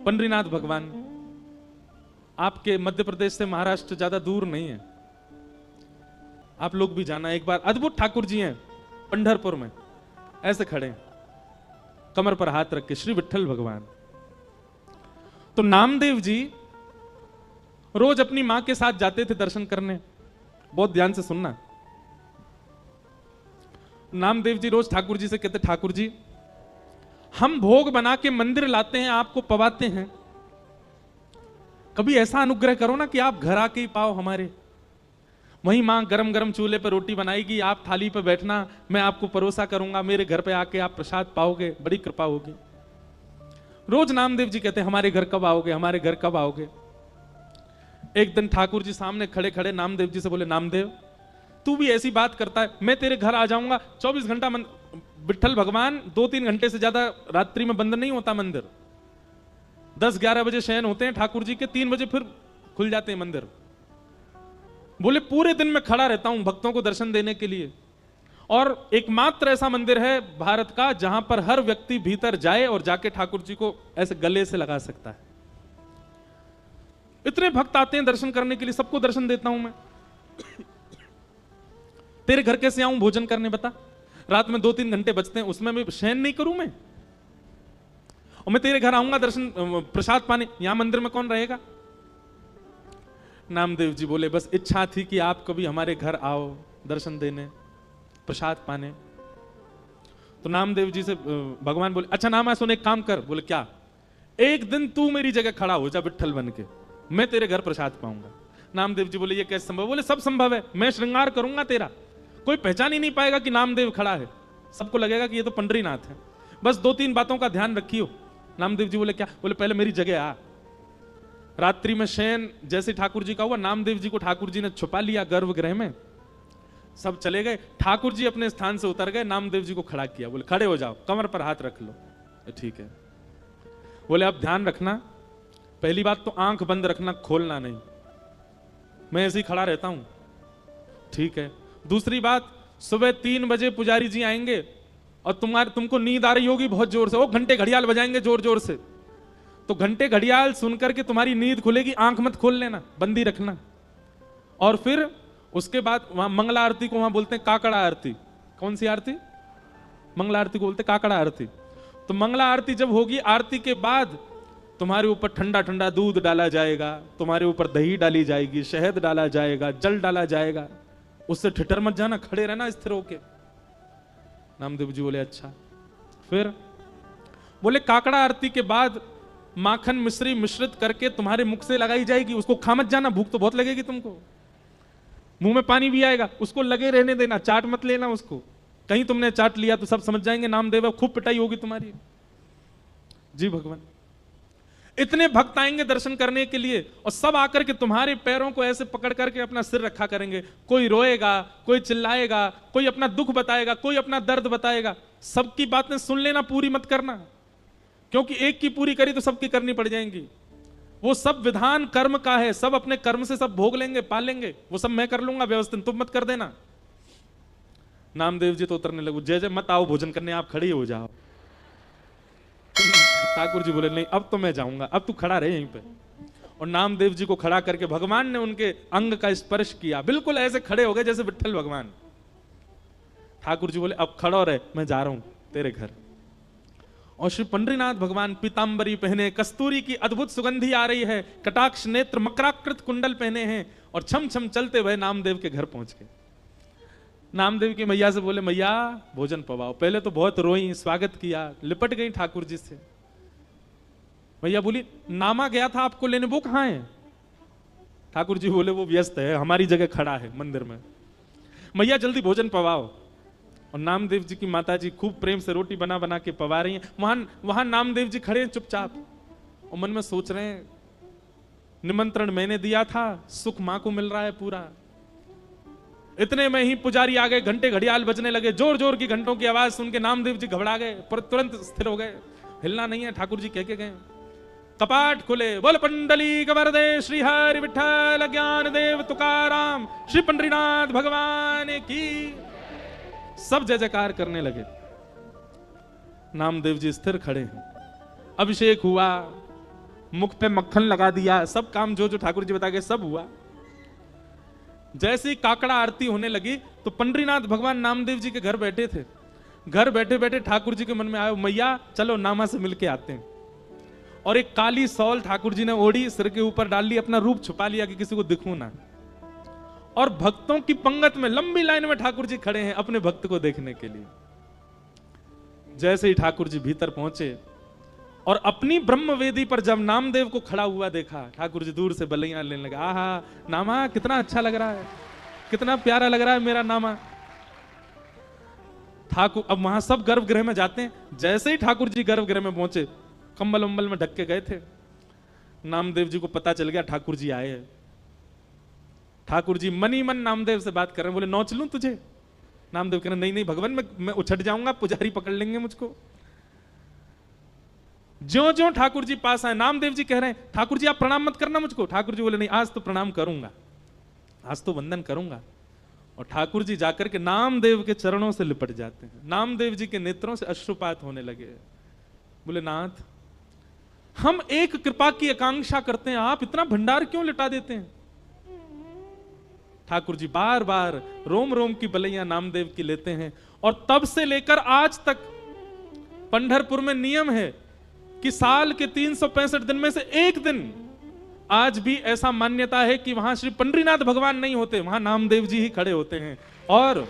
पंडरीनाथ भगवान आपके मध्य प्रदेश से महाराष्ट्र ज्यादा दूर नहीं है, आप लोग भी जाना एक बार। अद्भुत ठाकुर जी हैं पंढरपुर में, ऐसे खड़े हैं कमर पर हाथ रख के, श्री विठल भगवान। तो नामदेव जी रोज अपनी मां के साथ जाते थे दर्शन करने। बहुत ध्यान से सुनना। नामदेव जी रोज ठाकुर जी से कहते, ठाकुर जी हम भोग बना के मंदिर लाते हैं, आपको पवाते हैं, कभी ऐसा अनुग्रह करो ना कि आप घर आके ही पाओ हमारे। वहीं मां गरम गरम चूल्हे पर रोटी बनाएगी, आप थाली पर बैठना, मैं आपको परोसा करूंगा, मेरे घर पे आके आप प्रसाद पाओगे, बड़ी कृपा होगी। रोज नामदेव जी कहते, हमारे घर कब आओगे, हमारे घर कब आओगे। एक दिन ठाकुर जी सामने खड़े खड़े नामदेव जी से बोले, नामदेव तू भी ऐसी बात करता है, मैं तेरे घर आ जाऊंगा। 24 घंटा विठल भगवान 2-3 घंटे से ज्यादा रात्रि में बंद नहीं होता मंदिर। 10-11 बजे शयन होते हैं ठाकुर जी के, 3 बजे फिर खुल जाते हैं मंदिर। बोले पूरे दिन में खड़ा रहता हूं भक्तों को दर्शन देने के लिए, और एकमात्र ऐसा मंदिर है भारत का जहां पर हर व्यक्ति भीतर जाए और जाके ठाकुर जी को ऐसे गले से लगा सकता है। इतने भक्त आते हैं दर्शन करने के लिए, सबको दर्शन देता हूं मैं। तेरे घर कैसे आऊं भोजन करने, बता। रात में 2-3 घंटे बचते हैं, उसमें मैं शयन नहीं करूं मैं? और मैं तेरे घर आऊंगा दर्शन प्रसाद पाने, यहां मंदिर में कौन रहेगा? नामदेव जी बोले, बस इच्छा थी कि आप कभी हमारे घर आओ दर्शन देने, प्रसाद पाने। तो नामदेव जी से भगवान बोले, अच्छा नामा सुन, एक काम कर। बोले क्या? एक दिन तू मेरी जगह खड़ा हो जा विठल बन के, मैं तेरे घर प्रसाद पाऊंगा। नामदेव जी बोले, ये कैसे संभव? बोले सब संभव है, मैं श्रृंगार करूंगा तेरा, कोई पहचान ही नहीं पाएगा कि नामदेव खड़ा है, सबको लगेगा कि ये तो पंडरीनाथ है। बस 2-3 बातों का ध्यान रखियो। नामदेव जी बोले क्या? बोले पहले मेरी जगह आ। रात्रि में शयन जैसे ठाकुर जी का हुआ, नामदेव जी को ठाकुर जी ने छुपा लिया गर्भगृह में, सब चले गए। ठाकुर जी अपने स्थान से उतर गए, नामदेव जी को खड़ा किया, बोले खड़े हो जाओ, कमर पर हाथ रख लो। ठीक है। बोले अब ध्यान रखना, पहली बात तो आंख बंद रखना, खोलना नहीं, मैं ऐसे ही खड़ा रहता हूं। ठीक है। दूसरी बात, सुबह 3 बजे पुजारी जी आएंगे और तुमको नींद आ रही होगी बहुत जोर से, वो घंटे घड़ियाल बजाएंगे जोर जोर से, तो घंटे घड़ियाल सुनकर के तुम्हारी नींद खुलेगी, आंख मत खोल लेना, बंदी रखना। और फिर उसके बाद वहां मंगला आरती को वहां बोलते हैं काकड़ा आरती। कौन सी आरती? मंगला आरती को बोलते हैं काकड़ा आरती। तो मंगला आरती जब होगी, आरती के बाद तुम्हारे ऊपर ठंडा ठंडा दूध डाला जाएगा, तुम्हारे ऊपर दही डाली जाएगी, शहद डाला जाएगा, जल डाला जाएगा, उससे ठिठर मत जाना, खड़े रहना स्थिर होके। नामदेव जी बोले अच्छा। फिर बोले काकड़ा आरती के बाद माखन मिश्री मिश्रित करके तुम्हारे मुख से लगाई जाएगी, उसको खा मत जाना, भूख तो बहुत लगेगी तुमको, मुंह में पानी भी आएगा, उसको लगे रहने देना, चाट मत लेना उसको। कहीं तुमने चाट लिया तो सब समझ जाएंगे नामदेव, खूब पिटाई होगी तुम्हारी। जी भगवान। इतने भक्त आएंगे दर्शन करने के लिए, और सब आकर के तुम्हारे पैरों को ऐसे पकड़ करके अपना सिर रखा करेंगे। कोई रोएगा, कोई चिल्लाएगा, कोई अपना दुख बताएगा, कोई अपना दर्द बताएगा। सबकी बातें सुन लेना, पूरी मत करना, क्योंकि एक की पूरी करी तो सबकी करनी पड़ जाएंगी। वो सब विधान कर्म का है, सब अपने कर्म से सब भोग लेंगे, पालेंगे, वो सब मैं कर लूंगा व्यवस्थित, तुम मत कर देना। नामदेव जी तो उतरने लगे, जय जय मत आओ भोजन करने, आप खड़े हो जाओ। ठाकुर जी बोले नहीं, अब तो मैं जाऊंगा, अब तू खड़ा रहे यहीं पे। और नामदेव जी को खड़ा करके भगवान ने उनके अंग का स्पर्श किया, बिल्कुल ऐसे खड़े हो गए जैसे विठल भगवान। ठाकुर जी बोले अब खड़ा रहे, मैं जा रहा हूं तेरे घर। और श्री पंडरीनाथ भगवान पीतांबरी पहने, कस्तूरी की अद्भुत सुगंधी आ रही है, कटाक्ष नेत्र मकराकृत कुंडल पहने हैं, और छम छम चलते हुए नामदेव के घर पहुंच गए। नामदेव की मैया से बोले मैया भोजन पवाओ। पहले तो बहुत रोई, स्वागत किया, लिपट गई ठाकुर जी से। मैया बोली नामा गया था आपको लेने, वो कहां है? ठाकुर जी बोले वो व्यस्त है, हमारी जगह खड़ा है मंदिर में। मैया जल्दी भोजन पवाओ। और नामदेव जी की माता जी खूब प्रेम से रोटी बना बना के पवा रही हैं। वहां नामदेव जी खड़े हैं चुपचाप, और मन में सोच रहे हैं निमंत्रण मैंने दिया था, सुख मां को मिल रहा है पूरा। इतने में ही पुजारी आ गए, घंटे घड़ियाल बजने लगे, जोर जोर की घंटों की आवाज सुन के नामदेव जी घबरा गए, पर तुरंत स्थिर हो गए, हिलना नहीं है। ठाकुर जी कह के गए, कपाट खुले, बोल पंडली वरदे श्री हरि विठल ज्ञान देव तुकाराम, श्री पंडरीनाथ भगवान की। सब जय जयकार करने लगे। नामदेव जी स्थिर खड़े हैं। अभिषेक हुआ, मुख पे मक्खन लगा दिया, सब काम जो जो ठाकुर जी बता गए सब हुआ। जैसे ही काकड़ा आरती होने लगी तो पंडरीनाथ भगवान नामदेव जी के घर बैठे थे। घर बैठे बैठे ठाकुर जी के मन में आयो, मैया चलो नामा से मिलके आते हैं। और एक काली सौल ठाकुर जी ने ओढ़ी, सिर के ऊपर डाल ली, अपना रूप छुपा लिया कि किसी को दिखूं ना। और भक्तों की पंगत में लंबी लाइन में ठाकुर जी खड़े हैं अपने भक्त को देखने के लिए। जैसे ही ठाकुर जी भीतर पहुंचे और अपनी ब्रह्म वेदी पर जब नामदेव को खड़ा हुआ देखा, ठाकुर जी दूर से बलैया लेने लगे, आहा नामा कितना अच्छा लग रहा है, कितना प्यारा लग रहा है मेरा नामा। ठाकुर अब वहां सब गर्भगृह में जाते हैं। जैसे ही ठाकुर जी गर्भगृह में पहुंचे, कंबल उम्बल में ढक के गए थे, नामदेव जी को पता चल गया ठाकुर जी आए हैं। ठाकुर जी मनी मन नामदेव से बात कर रहे हैं, बोले नौच लूं तुझे? नामदेव कह रहे नहीं नहीं भगवान, मैं उछट जाऊंगा, पुजारी पकड़ लेंगे मुझको। ज्यों ज्यों ठाकुर जी पास आए, नामदेव जी कह रहे हैं ठाकुर जी आप प्रणाम मत करना मुझको। ठाकुर जी बोले नहीं, आज तो प्रणाम करूंगा, आज तो वंदन करूंगा। और ठाकुर जी जाकर के नामदेव के चरणों से लिपट जाते हैं। नामदेव जी के नेत्रों से अश्रुपात होने लगे। बोले नाथ, हम एक कृपा की आकांक्षा करते हैं, आप इतना भंडार क्यों लिटा देते हैं? ठाकुर जी बार बार रोम रोम की बलैया नामदेव की लेते हैं। और तब से लेकर आज तक पंढरपुर में नियम है कि साल के 365 दिन में से एक दिन आज भी ऐसा मान्यता है कि वहां श्री पंडरीनाथ भगवान नहीं होते, वहां नामदेव जी ही खड़े होते हैं। और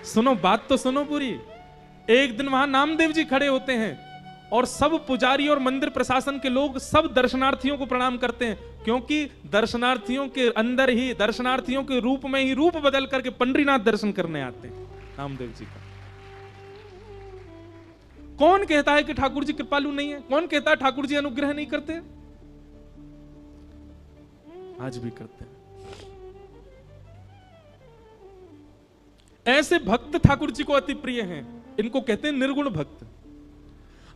सुनो बात तो सुनो पूरी, एक दिन वहां नामदेव जी खड़े होते हैं और सब पुजारी और मंदिर प्रशासन के लोग सब दर्शनार्थियों को प्रणाम करते हैं, क्योंकि दर्शनार्थियों के अंदर ही, दर्शनार्थियों के रूप में ही रूप बदल करके पंडरीनाथ दर्शन करने आते हैं नामदेव जी का। कौन कहता है कि ठाकुर जी कृपालु नहीं है? कौन कहता है ठाकुर जी अनुग्रह नहीं करते? आज भी करते हैं। ऐसे भक्त ठाकुर जी को अति प्रिय हैं, इनको कहते हैं निर्गुण भक्त।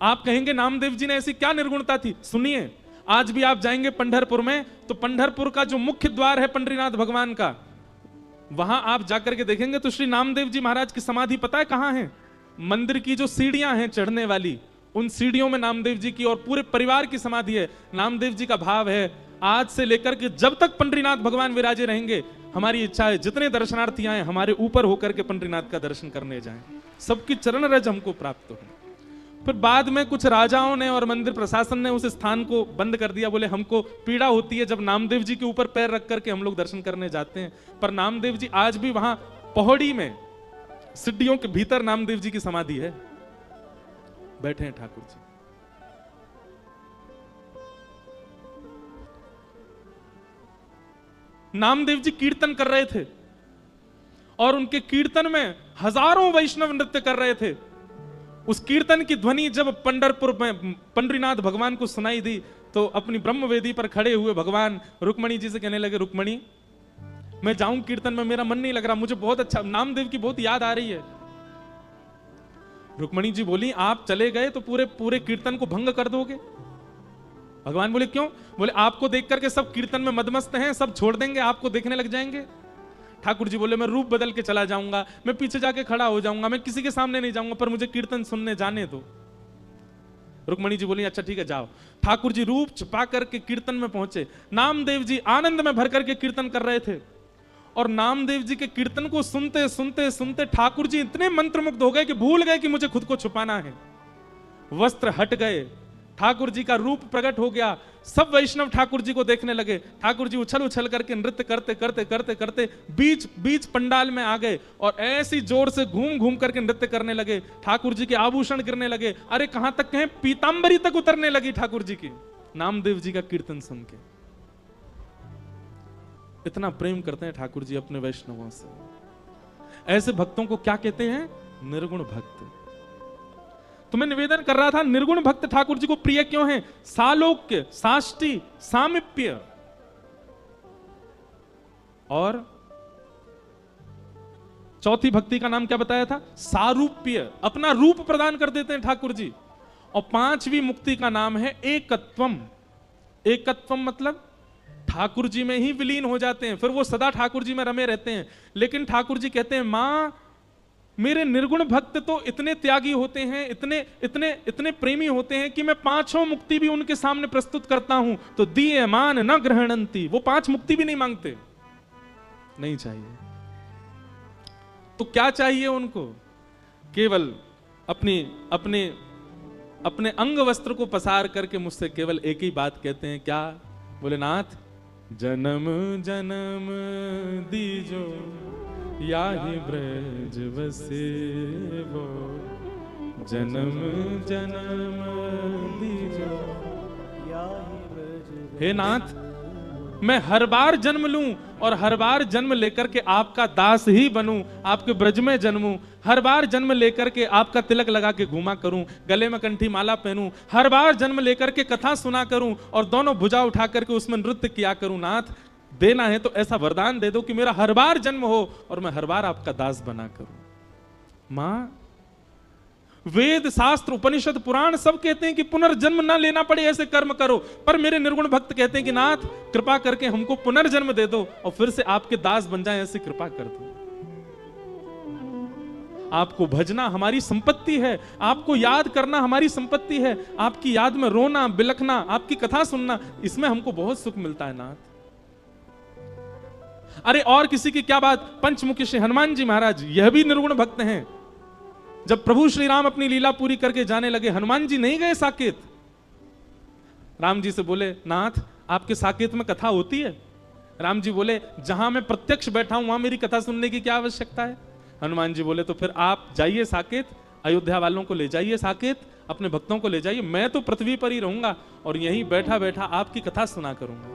आप कहेंगे नामदेव जी ने ऐसी क्या निर्गुणता थी? सुनिए, आज भी आप जाएंगे पंढरपुर में तो पंढरपुर का जो मुख्य द्वार है पंडरीनाथ भगवान का, वहां आप जाकर के देखेंगे तो श्री नामदेव जी महाराज की समाधि पता है कहां है? मंदिर की जो सीढ़ियां हैं चढ़ने वाली, उन सीढ़ियों में नामदेव जी की और पूरे परिवार की समाधि है। नामदेव जी का भाव है, आज से लेकर के जब तक पंडरीनाथ भगवान विराजे रहेंगे, हमारी इच्छा है जितने दर्शनार्थी आए हमारे ऊपर होकर के पंडरीनाथ का दर्शन करने जाएं, सबकी चरण रज हमको प्राप्त हो। फिर बाद में कुछ राजाओं ने और मंदिर प्रशासन ने उस स्थान को बंद कर दिया, बोले हमको पीड़ा होती है जब नामदेव जी के ऊपर पैर रख करके हम लोग दर्शन करने जाते हैं। पर नामदेव जी आज भी वहां पहाड़ी में सिड्डियों के भीतर नामदेव जी की समाधि है, बैठे हैं ठाकुर जी। नामदेव जी कीर्तन कर रहे थे और उनके कीर्तन में हजारों वैष्णव नृत्य कर रहे थे। उस कीर्तन की ध्वनि जब पंढरपुर में पंडरीनाथ भगवान को सुनाई दी तो अपनी ब्रह्मवेदी पर खड़े हुए भगवान रुक्मणी जी से कहने लगे, रुक्मणी मैं जाऊं कीर्तन में, मेरा मन नहीं लग रहा, मुझे बहुत अच्छा नामदेव की बहुत याद आ रही है। रुक्मणी जी बोली, आप चले गए तो पूरे पूरे कीर्तन को भंग कर दोगे। भगवान बोले क्यों? बोले आपको देख करके सब कीर्तन में मदमस्त हैं, सब छोड़ देंगे, आपको देखने लग जाएंगे। ठाकुर जी बोले मैं रूप बदल के चला जाऊंगा, मैं पीछे जाके खड़ा हो जाऊंगा, मैं किसी के सामने नहीं जाऊंगा, पर मुझे कीर्तन सुनने जाने दो। रुक्मणी जी बोली अच्छा ठीक है जाओ। ठाकुर जी रूप छिपा करके कीर्तन में पहुंचे। नामदेव जी आनंद में भर करके कीर्तन कर रहे थे और नामदेव जी के कीर्तन को सुनते सुनते सुनते ठाकुर जी इतने मंत्रमुग्ध हो गए कि भूल गए कि मुझे खुद को छुपाना है। वस्त्र हट गए, ठाकुर जी का रूप प्रकट हो गया, सब वैष्णव ठाकुर जी को देखने लगे। ठाकुर जी उछल उछल करके नृत्य करते करते करते करते बीच बीच पंडाल में आ गए और ऐसी जोर से घूम घूम करके नृत्य करने लगे। ठाकुर जी के आभूषण गिरने लगे, अरे कहां तक कहें पीतांबरी तक उतरने लगी ठाकुर जी की, नामदेव जी का कीर्तन सुन के। इतना प्रेम करते हैं ठाकुर जी अपने वैष्णवों से। ऐसे भक्तों को क्या कहते हैं? निर्गुण भक्त। तो मैं निवेदन कर रहा था, निर्गुण भक्त ठाकुर जी को प्रिय क्यों हैं? सालोक्य, साष्टी, सामिप्य और चौथी भक्ति का नाम क्या बताया था? सारूप्य, अपना रूप प्रदान कर देते हैं ठाकुर जी। और पांचवी मुक्ति का नाम है एकत्वम। एकत्वम मतलब ठाकुर जी में ही विलीन हो जाते हैं, फिर वो सदा ठाकुर जी में रमे रहते हैं। लेकिन ठाकुर जी कहते हैं मां मेरे निर्गुण भक्त तो इतने त्यागी होते हैं, इतने इतने इतने प्रेमी होते हैं कि मैं पांचों मुक्ति भी उनके सामने प्रस्तुत करता हूं तो दीयमान न ग्रहणंती, वो 5 मुक्ति भी नहीं मांगते, नहीं चाहिए। तो क्या चाहिए उनको? केवल अपनी अपने अपने अंग वस्त्र को पसार करके मुझसे केवल एक ही बात कहते हैं, क्या? बोले नाथ, जन्म जन्म दीजो याहि ब्रज बसे वो, जन्म जन्म दीजो याहि ब्रज। हे नाथ, मैं हर बार जन्म लूं और हर बार जन्म लेकर के आपका दास ही बनूं, आपके ब्रज में जन्मूं, हर बार जन्म लेकर के आपका तिलक लगा के घूमा करूं, गले में कंठी माला पहनूं, हर बार जन्म लेकर के कथा सुना करूं और दोनों भुजा उठा करके उसमें नृत्य किया करूं। नाथ, देना है तो ऐसा वरदान दे दो कि मेरा हर बार जन्म हो और मैं हर बार आपका दास बना करूं। मां, वेद शास्त्र उपनिषद पुराण सब कहते हैं कि पुनर्जन्म ना लेना पड़े ऐसे कर्म करो, पर मेरे निर्गुण भक्त कहते हैं कि नाथ, कृपा करके हमको पुनर्जन्म दे दो और फिर से आपके दास बन जाए, ऐसी कृपा कर दो। आपको भजना हमारी संपत्ति है, आपको याद करना हमारी संपत्ति है, आपकी याद में रोना बिलखना, आपकी कथा सुनना, इसमें हमको बहुत सुख मिलता है नाथ। अरे और किसी की क्या बात, पंचमुखी श्री हनुमान जी महाराज, यह भी निर्गुण भक्त हैं। जब प्रभु श्री राम अपनी लीला पूरी करके जाने लगे, हनुमान जी नहीं गए साकेत। राम जी से बोले, नाथ, आपके साकेत में कथा होती है? राम जी बोले, जहां मैं प्रत्यक्ष बैठा हूं वहां मेरी कथा सुनने की क्या आवश्यकता है? हनुमान जी बोले, तो फिर आप जाइए साकेत, अयोध्या वालों को ले जाइए साकेत, अपने भक्तों को ले जाइए, मैं तो पृथ्वी पर ही रहूंगा और यहीं बैठा बैठा आपकी कथा सुना करूंगा।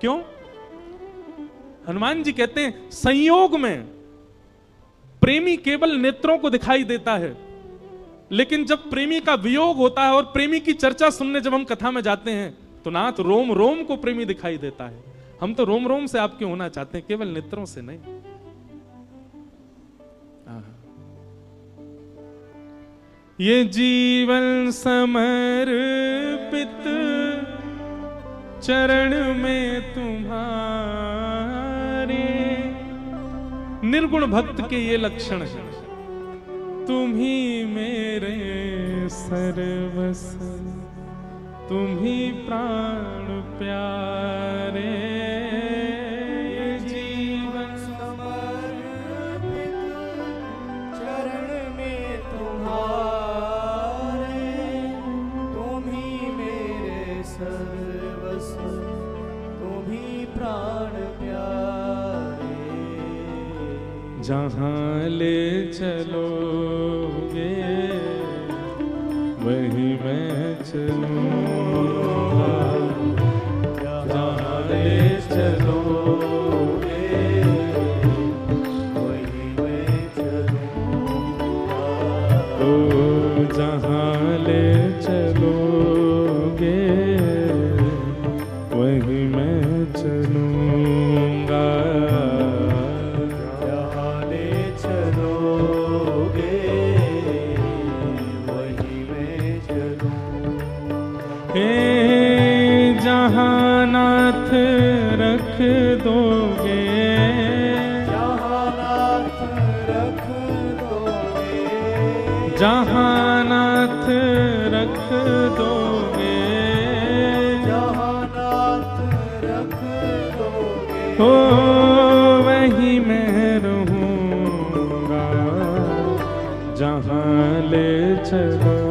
क्यों? हनुमान जी कहते हैं, संयोग में प्रेमी केवल नेत्रों को दिखाई देता है, लेकिन जब प्रेमी का वियोग होता है और प्रेमी की चर्चा सुनने जब हम कथा में जाते हैं तो नाथ, रोम रोम को प्रेमी दिखाई देता है। हम तो रोम रोम से आपके होना चाहते हैं, केवल नेत्रों से नहीं। ये जीवन समर्पित चरण में तुम्हारे, निर्गुण भक्त के ये लक्षण है। तुम ही मेरे सर्वस्व, तुम ही प्राण प्यारे, जीवन समर्पित चरण में तुम्हारे, तुम ही मेरे सर्वस्व, तुम ही प्राण प्यारे। जहां ले चलोगे वहीं मैं चलूंगा, जहां ले चलोगे वहीं मैं चलूंगा, तो जहां ले चलोगे वहीं मैं चलूंगा, जहाँ नाथ रख दोगे, जहाँ नाथ रख दोगे, जहाँ नाथ रख दोगे, जहाँ नाथ रख दोगे, हो वहीं मैं रहूँगा, जहाँ ले चलो